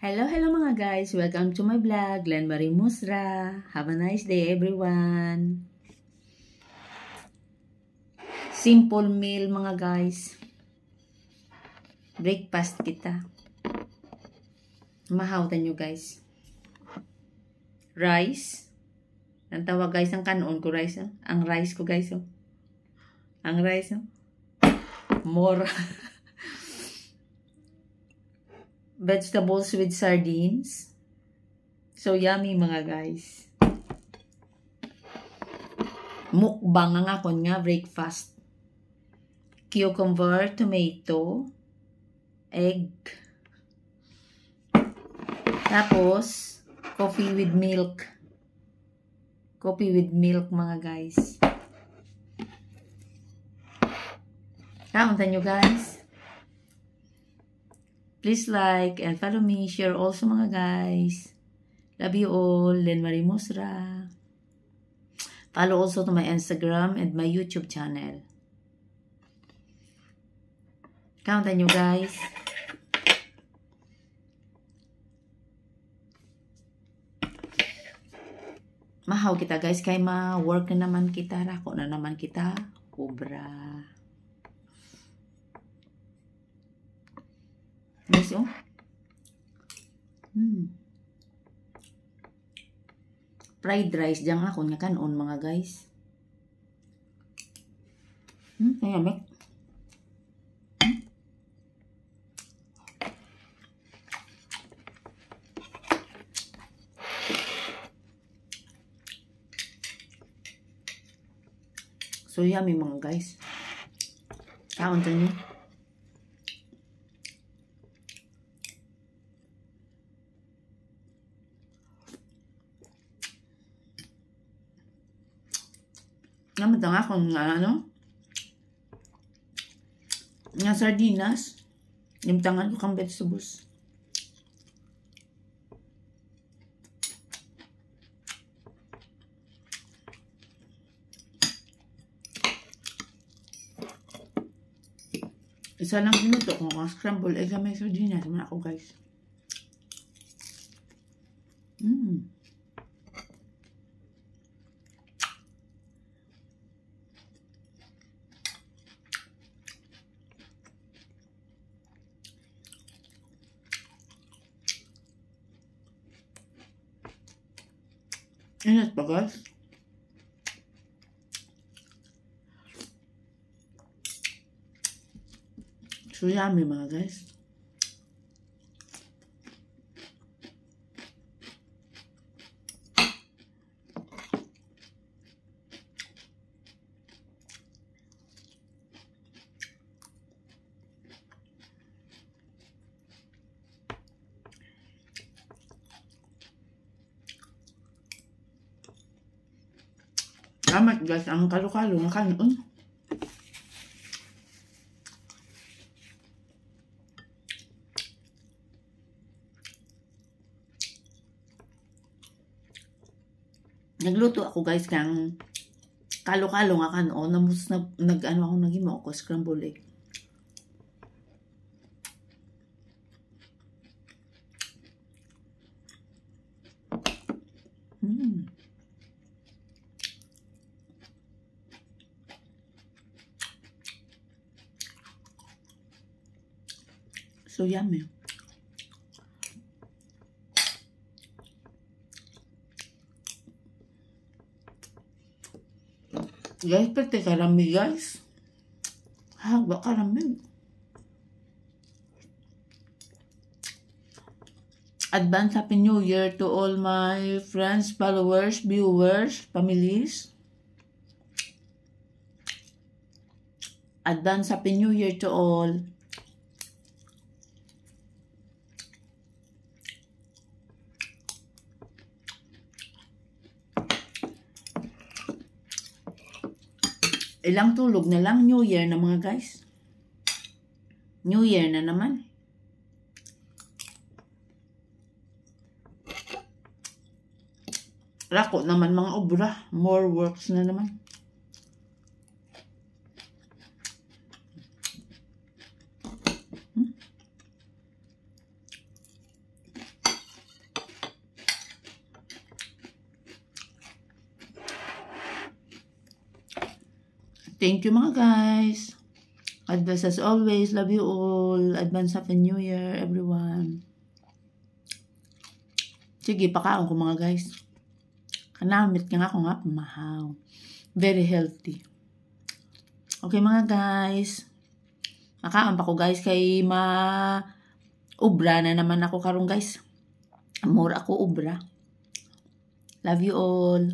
Hello mga guys! Welcome to my vlog, Glenn Marie Musra. Have a nice day everyone! Simple meal mga guys. Breakfast kita. Mahawtan nyo guys. Rice. Ang tawag guys ang kanon ko rice. Oh. Ang rice ko guys. Oh. Ang rice. Oh. More. Vegetables with sardines. So yummy mga guys. Mukbang ang akon nga breakfast. Cucumber, tomato, egg. Tapos, coffee with milk. Coffee with milk mga guys. Kauntan nyo guys. Please like and follow me. Share also mga guys. Love you all. Glenn Marie Musra. Follow also to my Instagram and my YouTube channel. Countan nyo guys. Mahaw kita guys. Kaya ma-work na naman kita. Rako na naman kita. Cobra. Guys, oh. Fried rice dyan ako nga kanon mga guys. Kaya mek. So yummy mga guys. Kaunta niyo. Namatang akong nga sardinas. Nimtangan ko kang vegetables. Isa lang ginuto kung scramble egg may sardinas naman ako guys. Init pa guys. So yummy mga guys. Salamat guys, ang kalo-kalo na kanon. Nagluto ako guys kang kalo-kalo nga kanon. Nag-ano ako nagimo ako scramble egg. So yummy. Guys, pati karami guys. Haba karami. Advance Happy New Year to all my friends, followers, viewers, families. Advance Happy New Year to all. Ilang tulog na lang, New Year na mga guys. New Year na naman. Rako naman mga obra. More works na naman. Thank you mga guys. God bless as always. Love you all. Advance Happy New Year, everyone. Sige, pakaon ko mga guys. Kanamit nga ako nga pumahaw. Very healthy. Okay mga guys. Makaon pa ko guys kay ubra na naman ako karong guys. More ako ubra. Love you all.